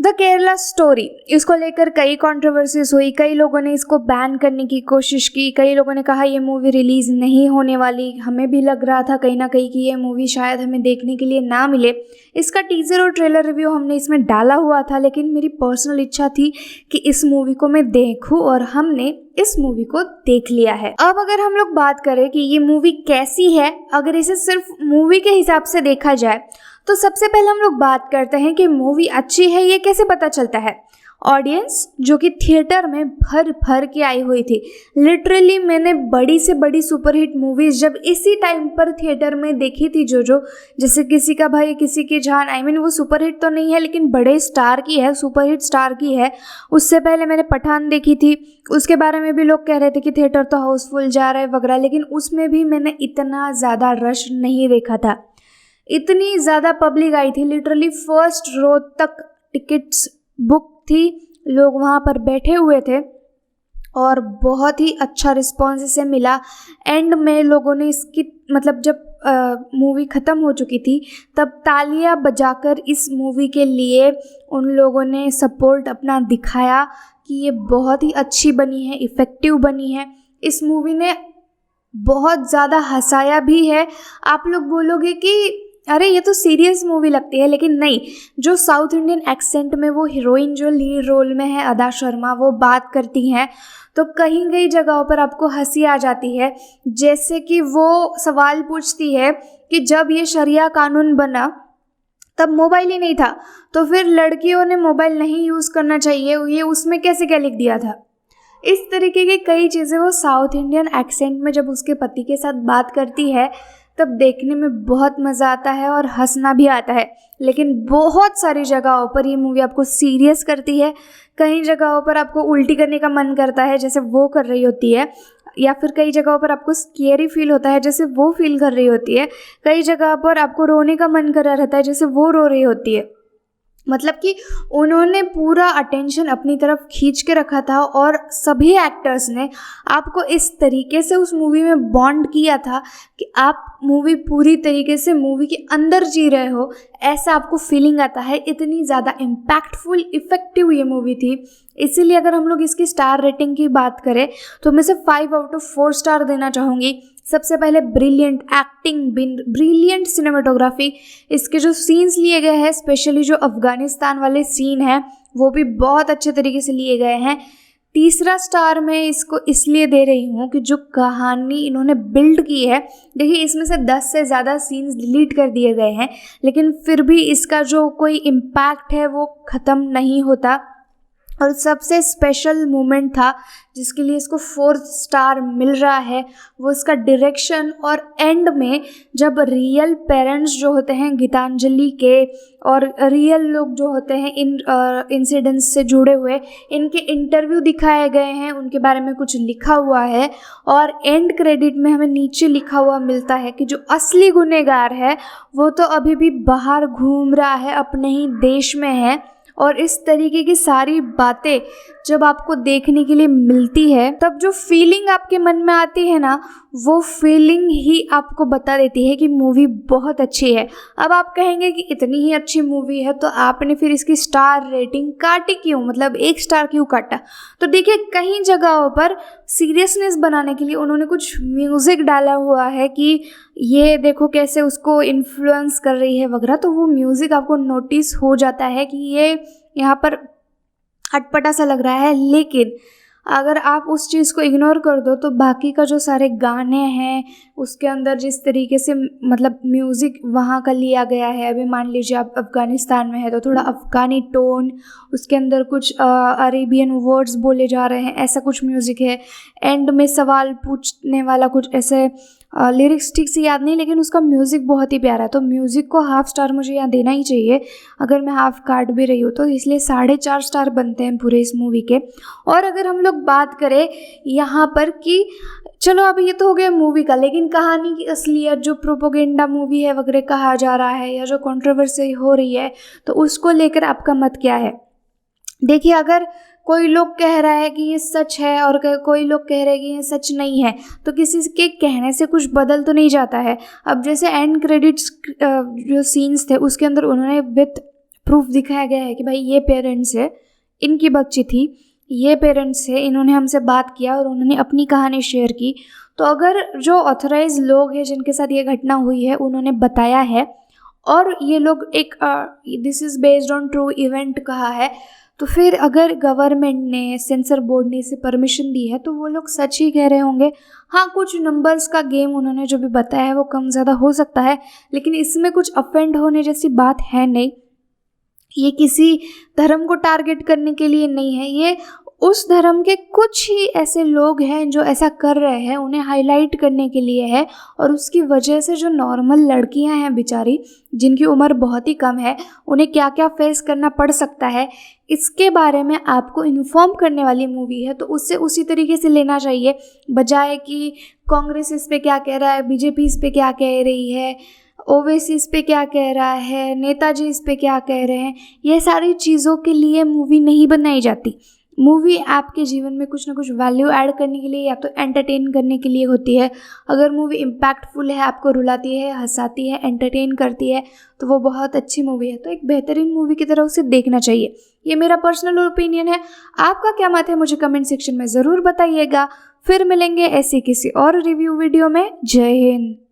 The Kerala story, इसको लेकर कई कंट्रोवर्सीज हुई, कई लोगों ने इसको बैन करने की कोशिश की, कई लोगों ने कहा ये मूवी रिलीज़ नहीं होने वाली। हमें भी लग रहा था कहीं ना कहीं कि ये मूवी शायद हमें देखने के लिए ना मिले। इसका टीज़र और ट्रेलर रिव्यू हमने इसमें डाला हुआ था, लेकिन मेरी पर्सनल इच्छा थी कि इस मूवी को मैं देखूं और हमने इस मूवी को देख लिया है। अब अगर हम लोग बात करें कि ये मूवी कैसी है, अगर इसे सिर्फ मूवी के हिसाब से देखा जाए तो सबसे पहले हम लोग बात करते हैं कि मूवी अच्छी है ये कैसे पता चलता है। ऑडियंस जो कि थिएटर में भर भर के आई हुई थी, लिटरली मैंने बड़ी से बड़ी सुपरहिट मूवीज़ जब इसी टाइम पर थिएटर में देखी थी, जो जैसे किसी का भाई किसी की जान, आई मीन वो सुपरहिट तो नहीं है लेकिन बड़े स्टार की है, सुपरहिट स्टार की है। उससे पहले मैंने पठान देखी थी, उसके बारे में भी लोग कह रहे थे कि थिएटर तो हाउसफुल जा रहा है वगैरह, लेकिन उसमें भी मैंने इतना ज़्यादा रश नहीं देखा था। इतनी ज़्यादा पब्लिक आई थी, लिटरली फर्स्ट रो तक टिकट्स बुक थी, लोग वहाँ पर बैठे हुए थे और बहुत ही अच्छा रिस्पॉन्स इसे मिला। एंड में लोगों ने इसकी मतलब जब मूवी ख़त्म हो चुकी थी तब तालियां बजाकर इस मूवी के लिए उन लोगों ने सपोर्ट अपना दिखाया कि ये बहुत ही अच्छी बनी है, इफ़ेक्टिव बनी है। इस मूवी ने बहुत ज़्यादा हंसाया भी है। आप लोग बोलोगे कि अरे ये तो सीरियस मूवी लगती है, लेकिन नहीं, जो साउथ इंडियन एक्सेंट में वो हीरोइन जो लीड रोल में है अदा शर्मा वो बात करती हैं तो कहीं कहीं जगहों पर आपको हंसी आ जाती है। जैसे कि वो सवाल पूछती है कि जब ये शरिया कानून बना तब मोबाइल ही नहीं था, तो फिर लड़कियों ने मोबाइल नहीं यूज़ करना चाहिए, ये उसमें कैसे क्या लिख दिया था। इस तरीके की कई चीज़ें वो साउथ इंडियन एक्सेंट में जब उसके पति के साथ बात करती है तब देखने में बहुत मज़ा आता है और हंसना भी आता है। लेकिन बहुत सारी जगहों पर ये मूवी आपको सीरियस करती है, कई जगहों पर आपको उल्टी करने का मन करता है जैसे वो कर रही होती है, या फिर कई जगहों पर आपको स्केरी फील होता है जैसे वो फील कर रही होती है, कई जगह पर आपको रोने का मन कर रहा रहता है जैसे वो रो रही होती है। मतलब कि उन्होंने पूरा अटेंशन अपनी तरफ खींच के रखा था और सभी एक्टर्स ने आपको इस तरीके से उस मूवी में बॉन्ड किया था कि आप मूवी पूरी तरीके से मूवी के अंदर जी रहे हो, ऐसा आपको फीलिंग आता है। इतनी ज़्यादा इम्पैक्टफुल इफ़ेक्टिव ये मूवी थी। इसीलिए अगर हम लोग इसकी स्टार रेटिंग की बात करें तो मैं इसे 5/4 स्टार देना चाहूँगी। सबसे पहले ब्रिलियंट एक्टिंग, ब्रिलियंट सिनेमाटोग्राफी, इसके जो सीन्स लिए गए हैं, स्पेशली जो अफ़गानिस्तान वाले सीन हैं वो भी बहुत अच्छे तरीके से लिए गए हैं। तीसरा स्टार मैं इसको इसलिए दे रही हूँ कि जो कहानी इन्होंने बिल्ड की है, देखिए इसमें से 10 से ज़्यादा सीन्स डिलीट कर दिए गए हैं, लेकिन फिर भी इसका जो कोई इम्पैक्ट है वो ख़त्म नहीं होता। और सबसे स्पेशल मोमेंट था जिसके लिए इसको 4th स्टार मिल रहा है, वो इसका डायरेक्शन और एंड में जब रियल पेरेंट्स जो होते हैं गीतांजलि के और रियल लोग जो होते हैं इन इंसिडेंट्स से जुड़े हुए, इनके इंटरव्यू दिखाए गए हैं, उनके बारे में कुछ लिखा हुआ है और एंड क्रेडिट में हमें नीचे लिखा हुआ मिलता है कि जो असली गुनहगार है वो तो अभी भी बाहर घूम रहा है, अपने ही देश में है। और इस तरीके की सारी बातें जब आपको देखने के लिए मिलती है तब जो फीलिंग आपके मन में आती है ना, वो फीलिंग ही आपको बता देती है कि मूवी बहुत अच्छी है। अब आप कहेंगे कि इतनी ही अच्छी मूवी है तो आपने फिर इसकी स्टार रेटिंग काटी क्यों, मतलब 1 स्टार क्यों काटा। तो देखिए कहीं जगहों पर सीरियसनेस बनाने के लिए उन्होंने कुछ म्यूज़िक डाला हुआ है कि ये देखो कैसे उसको इन्फ्लुएंस कर रही है वगैरह, तो वो म्यूज़िक आपको नोटिस हो जाता है कि ये यहाँ पर अटपटा सा लग रहा है। लेकिन अगर आप उस चीज़ को इग्नोर कर दो तो बाकी का जो सारे गाने हैं उसके अंदर जिस तरीके से मतलब म्यूज़िक वहाँ का लिया गया है, अभी मान लीजिए आप अफ़गानिस्तान में है तो थोड़ा अफ़गानी टोन, उसके अंदर कुछ अरेबियन वर्ड्स बोले जा रहे हैं, ऐसा कुछ म्यूज़िक है। एंड में सवाल पूछने वाला कुछ ऐसे लिरिक्स ठीक से याद नहीं, लेकिन उसका म्यूज़िक बहुत ही प्यारा है, तो म्यूज़िक को 1/2 स्टार मुझे यहाँ देना ही चाहिए अगर मैं हाफ काट भी रही हूँ तो, इसलिए 4.5 स्टार बनते हैं पूरे इस मूवी के। और अगर हम लोग बात करें यहाँ पर कि चलो अब ये तो हो गया मूवी का, लेकिन कहानी की असलियत जो प्रोपोगेंडा मूवी है वगैरह कहा जा रहा है या जो कंट्रोवर्सी हो रही है, तो उसको लेकर आपका मत क्या है। देखिए अगर कोई लोग कह रहा है कि ये सच है और कोई लोग कह रहे हैं कि ये सच नहीं है, तो किसी के कहने से कुछ बदल तो नहीं जाता है। अब जैसे एंड क्रेडिट्स जो सीन्स थे उसके अंदर उन्होंने विथ प्रूफ दिखाया गया है कि भाई ये पेरेंट्स है, इनकी बच्ची थी, ये पेरेंट्स है, इन्होंने हमसे बात किया और उन्होंने अपनी कहानी शेयर की। तो अगर जो ऑथराइज लोग हैं जिनके साथ ये घटना हुई है उन्होंने बताया है और ये लोग एक this is based on true event कहा है, तो फिर अगर गवर्नमेंट ने, सेंसर बोर्ड ने इसे परमिशन दी है तो वो लोग सच ही कह रहे होंगे। हाँ, कुछ नंबर्स का गेम उन्होंने जो भी बताया है वो कम ज़्यादा हो सकता है, लेकिन इसमें कुछ अफेंड होने जैसी बात है नहीं। ये किसी धर्म को टारगेट करने के लिए नहीं है, ये उस धर्म के कुछ ही ऐसे लोग हैं जो ऐसा कर रहे हैं, उन्हें हाईलाइट करने के लिए है। और उसकी वजह से जो नॉर्मल लड़कियां हैं बेचारी, जिनकी उम्र बहुत ही कम है, उन्हें क्या क्या फेस करना पड़ सकता है, इसके बारे में आपको इन्फॉर्म करने वाली मूवी है। तो उससे उसी तरीके से लेना चाहिए, बजाय कि कांग्रेस इस पे क्या कह रहा है, बीजेपी इस पे क्या कह रही है, ओवैसी इस पे क्या कह रहा है, नेताजी इस पे क्या कह रहे हैं। ये सारी चीज़ों के लिए मूवी नहीं बनाई जाती। मूवी आपके जीवन में कुछ ना कुछ वैल्यू ऐड करने के लिए या तो एंटरटेन करने के लिए होती है। अगर मूवी इम्पैक्टफुल है, आपको रुलाती है, हंसाती है, एंटरटेन करती है, तो वो बहुत अच्छी मूवी है। तो एक बेहतरीन मूवी की तरह उसे देखना चाहिए। ये मेरा पर्सनल ओपिनियन है। आपका क्या मत है मुझे कमेंट सेक्शन में ज़रूर बताइएगा। फिर मिलेंगे ऐसी किसी और रिव्यू वीडियो में। जय हिंद।